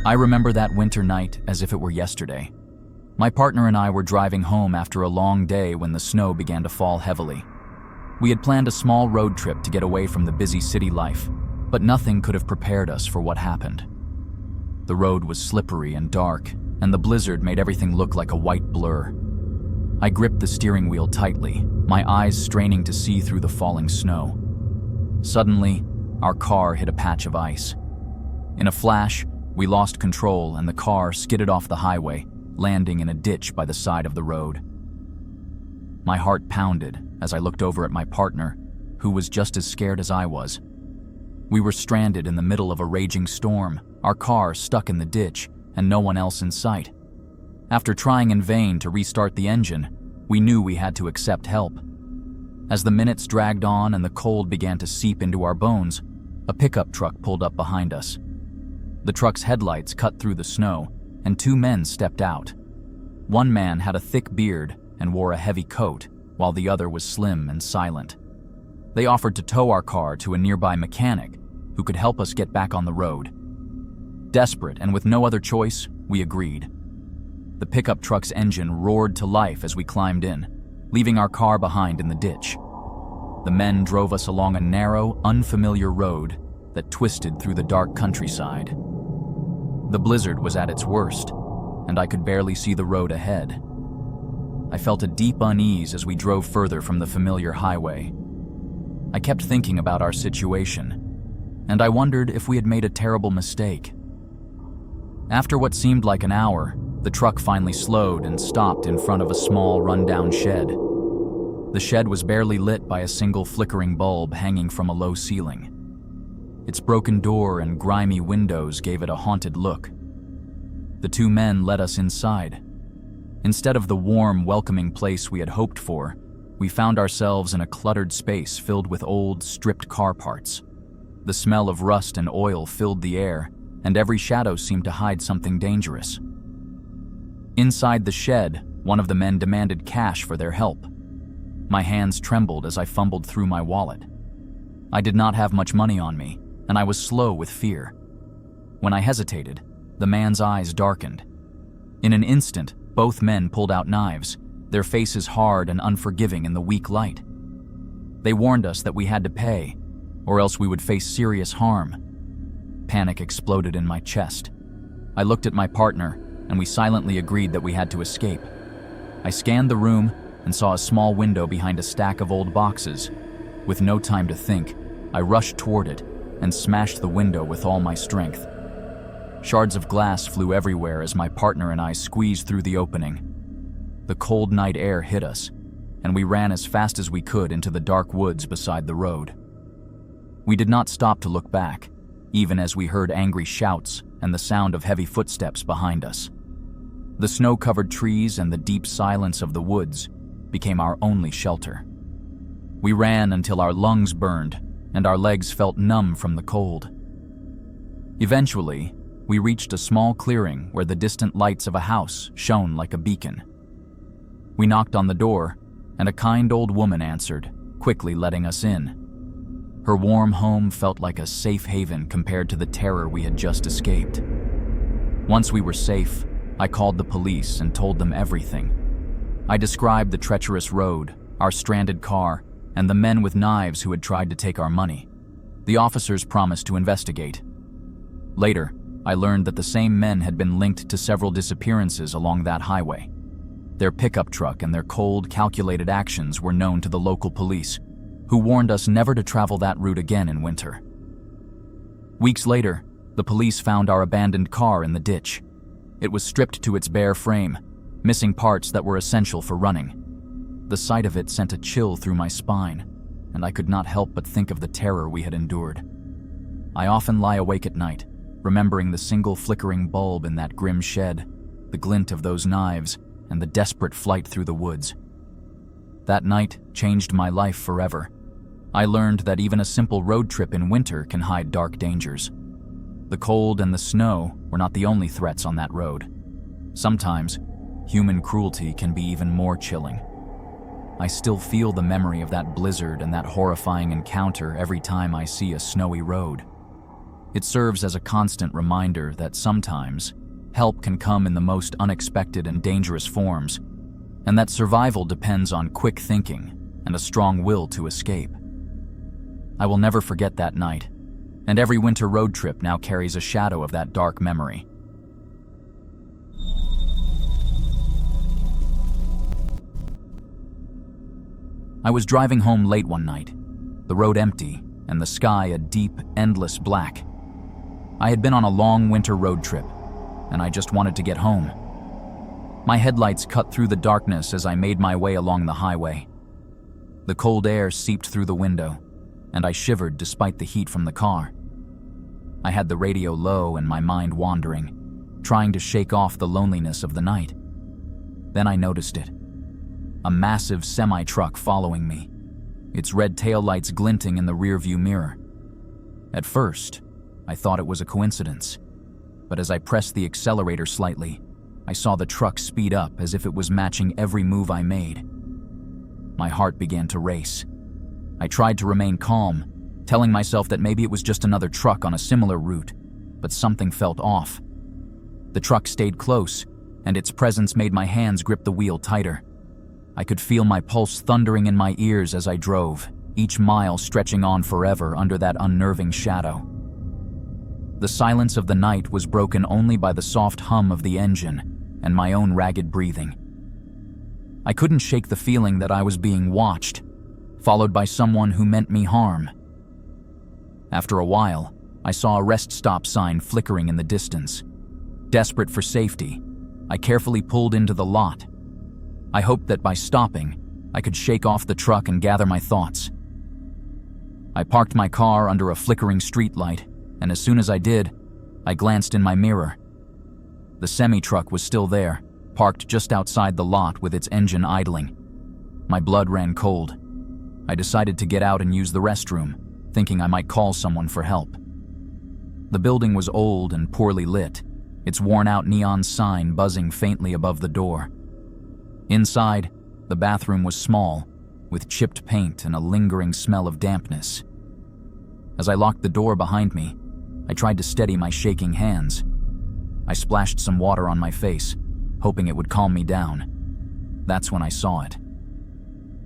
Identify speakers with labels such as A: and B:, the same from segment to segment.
A: I remember that winter night as if it were yesterday. My partner and I were driving home after a long day when the snow began to fall heavily. We had planned a small road trip to get away from the busy city life, but nothing could have prepared us for what happened. The road was slippery and dark, and the blizzard made everything look like a white blur. I gripped the steering wheel tightly, my eyes straining to see through the falling snow. Suddenly, our car hit a patch of ice. In a flash, we lost control and the car skidded off the highway, landing in a ditch by the side of the road. My heart pounded as I looked over at my partner, who was just as scared as I was. We were stranded in the middle of a raging storm, our car stuck in the ditch, and no one else in sight. After trying in vain to restart the engine, we knew we had to accept help. As the minutes dragged on and the cold began to seep into our bones, a pickup truck pulled up behind us. The truck's headlights cut through the snow, and two men stepped out. One man had a thick beard and wore a heavy coat, while the other was slim and silent. They offered to tow our car to a nearby mechanic who could help us get back on the road. Desperate and with no other choice, we agreed. The pickup truck's engine roared to life as we climbed in, leaving our car behind in the ditch. The men drove us along a narrow, unfamiliar road that twisted through the dark countryside. The blizzard was at its worst, and I could barely see the road ahead. I felt a deep unease as we drove further from the familiar highway. I kept thinking about our situation, and I wondered if we had made a terrible mistake. After what seemed like an hour, the truck finally slowed and stopped in front of a small, rundown shed. The shed was barely lit by a single flickering bulb hanging from a low ceiling. Its broken door and grimy windows gave it a haunted look. The two men led us inside. Instead of the warm, welcoming place we had hoped for, we found ourselves in a cluttered space filled with old, stripped car parts. The smell of rust and oil filled the air, and every shadow seemed to hide something dangerous. Inside the shed, one of the men demanded cash for their help. My hands trembled as I fumbled through my wallet. I did not have much money on me, and I was slow with fear. When I hesitated, the man's eyes darkened. In an instant, both men pulled out knives, their faces hard and unforgiving in the weak light. They warned us that we had to pay, or else we would face serious harm. Panic exploded in my chest. I looked at my partner, and we silently agreed that we had to escape. I scanned the room and saw a small window behind a stack of old boxes. With no time to think, I rushed toward it and smashed the window with all my strength. Shards of glass flew everywhere as my partner and I squeezed through the opening. The cold night air hit us, and we ran as fast as we could into the dark woods beside the road. We did not stop to look back, even as we heard angry shouts and the sound of heavy footsteps behind us. The snow-covered trees and the deep silence of the woods became our only shelter. We ran until our lungs burned and our legs felt numb from the cold. Eventually, we reached a small clearing where the distant lights of a house shone like a beacon. We knocked on the door, and a kind old woman answered, quickly letting us in. Her warm home felt like a safe haven compared to the terror we had just escaped. Once we were safe, I called the police and told them everything. I described the treacherous road, our stranded car, and the men with knives who had tried to take our money. The officers promised to investigate. Later, I learned that the same men had been linked to several disappearances along that highway. Their pickup truck and their cold, calculated actions were known to the local police, who warned us never to travel that route again in winter. Weeks later, the police found our abandoned car in the ditch. It was stripped to its bare frame, missing parts that were essential for running. The sight of it sent a chill through my spine, and I could not help but think of the terror we had endured. I often lie awake at night, remembering the single flickering bulb in that grim shed, the glint of those knives, and the desperate flight through the woods. That night changed my life forever. I learned that even a simple road trip in winter can hide dark dangers. The cold and the snow were not the only threats on that road. Sometimes, human cruelty can be even more chilling. I still feel the memory of that blizzard and that horrifying encounter every time I see a snowy road. It serves as a constant reminder that sometimes help can come in the most unexpected and dangerous forms, and that survival depends on quick thinking and a strong will to escape. I will never forget that night, and every winter road trip now carries a shadow of that dark memory. I was driving home late one night, the road empty and the sky a deep, endless black. I had been on a long winter road trip, and I just wanted to get home. My headlights cut through the darkness as I made my way along the highway. The cold air seeped through the window, and I shivered despite the heat from the car. I had the radio low and my mind wandering, trying to shake off the loneliness of the night. Then I noticed it. A massive semi-truck following me, its red taillights glinting in the rearview mirror. At first, I thought it was a coincidence, but as I pressed the accelerator slightly, I saw the truck speed up as if it was matching every move I made. My heart began to race. I tried to remain calm, telling myself that maybe it was just another truck on a similar route, but something felt off. The truck stayed close, and its presence made my hands grip the wheel tighter. I could feel my pulse thundering in my ears as I drove, each mile stretching on forever under that unnerving shadow. The silence of the night was broken only by the soft hum of the engine and my own ragged breathing. I couldn't shake the feeling that I was being watched, followed by someone who meant me harm. After a while, I saw a rest stop sign flickering in the distance. Desperate for safety, I carefully pulled into the lot. I hoped that by stopping, I could shake off the truck and gather my thoughts. I parked my car under a flickering streetlight, and as soon as I did, I glanced in my mirror. The semi-truck was still there, parked just outside the lot with its engine idling. My blood ran cold. I decided to get out and use the restroom, thinking I might call someone for help. The building was old and poorly lit, its worn-out neon sign buzzing faintly above the door. Inside, the bathroom was small, with chipped paint and a lingering smell of dampness. As I locked the door behind me, I tried to steady my shaking hands. I splashed some water on my face, hoping it would calm me down. That's when I saw it.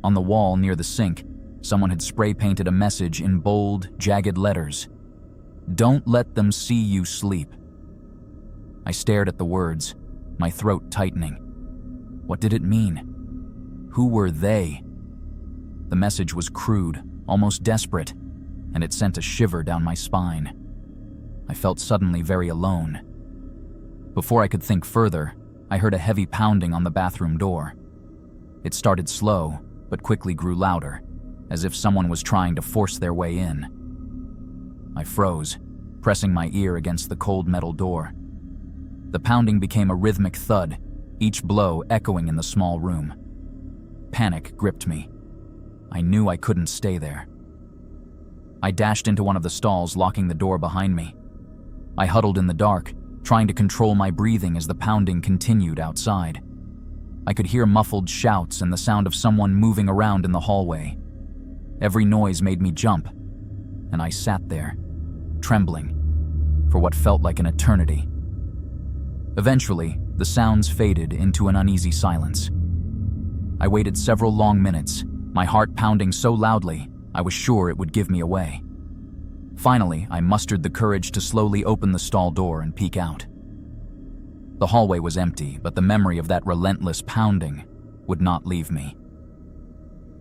A: On the wall near the sink, someone had spray-painted a message in bold, jagged letters. "Don't let them see you sleep." I stared at the words, my throat tightening. What did it mean? Who were they? The message was crude, almost desperate, and it sent a shiver down my spine. I felt suddenly very alone. Before I could think further, I heard a heavy pounding on the bathroom door. It started slow, but quickly grew louder, as if someone was trying to force their way in. I froze, pressing my ear against the cold metal door. The pounding became a rhythmic thud, each blow echoing in the small room. Panic gripped me. I knew I couldn't stay there. I dashed into one of the stalls, locking the door behind me. I huddled in the dark, trying to control my breathing as the pounding continued outside. I could hear muffled shouts and the sound of someone moving around in the hallway. Every noise made me jump, and I sat there, trembling, for what felt like an eternity. Eventually, the sounds faded into an uneasy silence. I waited several long minutes, my heart pounding so loudly I was sure it would give me away. Finally, I mustered the courage to slowly open the stall door and peek out. The hallway was empty, but the memory of that relentless pounding would not leave me.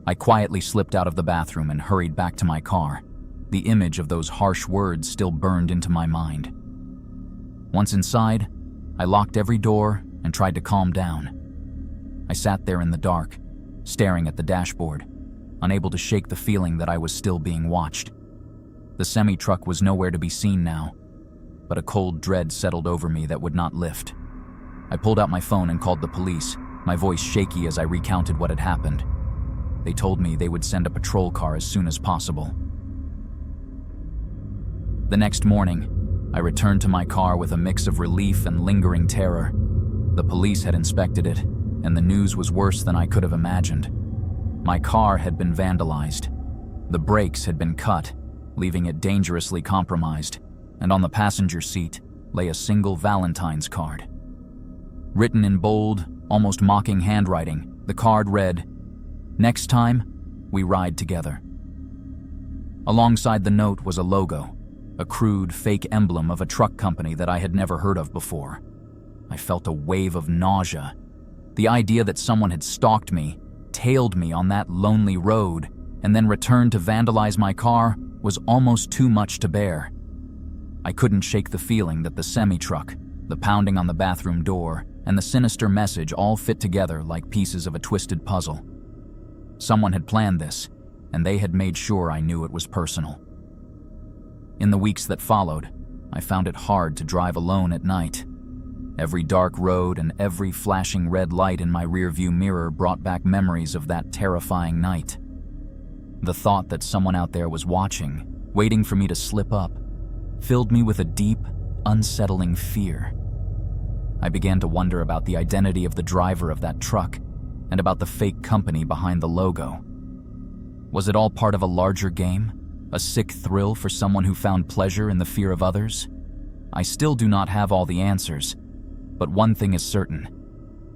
A: I quietly slipped out of the bathroom and hurried back to my car. The image of those harsh words still burned into my mind. Once inside, I locked every door and tried to calm down. I sat there in the dark, staring at the dashboard, unable to shake the feeling that I was still being watched. The semi-truck was nowhere to be seen now, but a cold dread settled over me that would not lift. I pulled out my phone and called the police, my voice shaky as I recounted what had happened. They told me they would send a patrol car as soon as possible. The next morning, I returned to my car with a mix of relief and lingering terror. The police had inspected it, and the news was worse than I could have imagined. My car had been vandalized. The brakes had been cut, leaving it dangerously compromised, and on the passenger seat lay a single Valentine's card. Written in bold, almost mocking handwriting, the card read, "Next time, we ride together." Alongside the note was a logo, a crude, fake emblem of a truck company that I had never heard of before. I felt a wave of nausea. The idea that someone had stalked me, tailed me on that lonely road, and then returned to vandalize my car was almost too much to bear. I couldn't shake the feeling that the semi-truck, the pounding on the bathroom door, and the sinister message all fit together like pieces of a twisted puzzle. Someone had planned this, and they had made sure I knew it was personal. In the weeks that followed, I found it hard to drive alone at night. Every dark road and every flashing red light in my rearview mirror brought back memories of that terrifying night. The thought that someone out there was watching, waiting for me to slip up, filled me with a deep, unsettling fear. I began to wonder about the identity of the driver of that truck and about the fake company behind the logo. Was it all part of a larger game? A sick thrill for someone who found pleasure in the fear of others? I still do not have all the answers, but one thing is certain.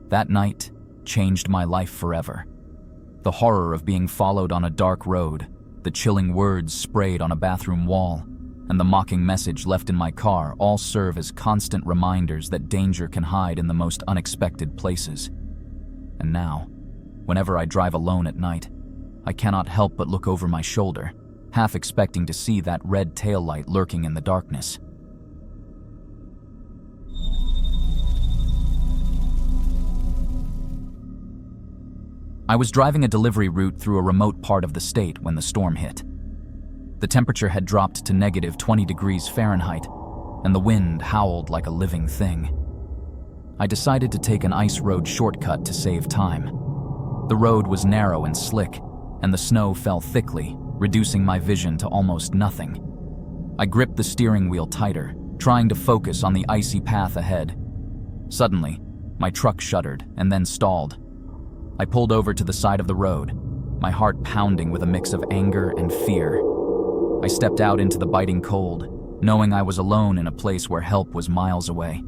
A: That night changed my life forever. The horror of being followed on a dark road, the chilling words sprayed on a bathroom wall, and the mocking message left in my car all serve as constant reminders that danger can hide in the most unexpected places. And now, whenever I drive alone at night, I cannot help but look over my shoulder, half expecting to see that red taillight lurking in the darkness. I was driving a delivery route through a remote part of the state when the storm hit. The temperature had dropped to negative 20 degrees Fahrenheit, and the wind howled like a living thing. I decided to take an ice road shortcut to save time. The road was narrow and slick, and the snow fell thickly, reducing my vision to almost nothing. I gripped the steering wheel tighter, trying to focus on the icy path ahead. Suddenly, my truck shuddered and then stalled. I pulled over to the side of the road, my heart pounding with a mix of anger and fear. I stepped out into the biting cold, knowing I was alone in a place where help was miles away.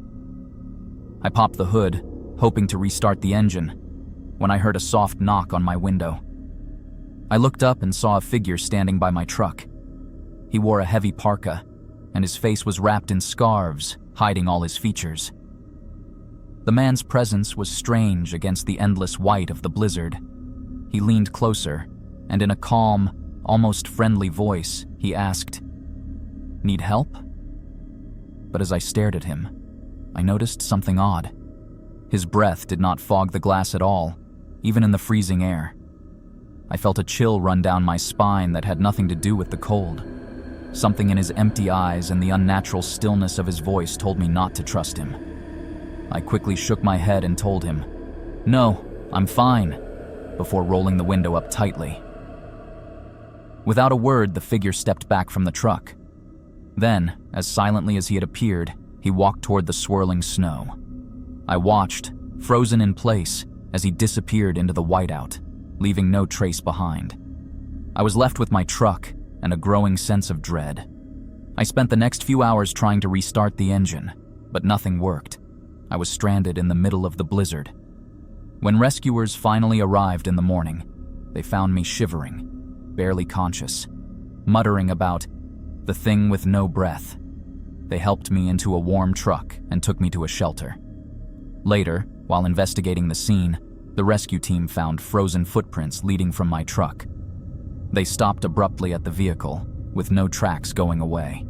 A: I popped the hood, hoping to restart the engine, when I heard a soft knock on my window. I looked up and saw a figure standing by my truck. He wore a heavy parka, and his face was wrapped in scarves, hiding all his features. The man's presence was strange against the endless white of the blizzard. He leaned closer, and in a calm, almost friendly voice, he asked, "Need help?" But as I stared at him, I noticed something odd. His breath did not fog the glass at all, even in the freezing air. I felt a chill run down my spine that had nothing to do with the cold. Something in his empty eyes and the unnatural stillness of his voice told me not to trust him. I quickly shook my head and told him, "No, I'm fine," before rolling the window up tightly. Without a word, the figure stepped back from the truck. Then, as silently as he had appeared, he walked toward the swirling snow. I watched, frozen in place, as he disappeared into the whiteout, leaving no trace behind. I was left with my truck and a growing sense of dread. I spent the next few hours trying to restart the engine, but nothing worked. I was stranded in the middle of the blizzard. When rescuers finally arrived in the morning, they found me shivering, barely conscious, muttering about the thing with no breath. They helped me into a warm truck and took me to a shelter. Later, while investigating the scene, the rescue team found frozen footprints leading from my truck. They stopped abruptly at the vehicle, with no tracks going away.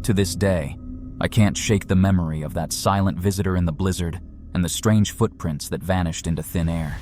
A: To this day, I can't shake the memory of that silent visitor in the blizzard and the strange footprints that vanished into thin air.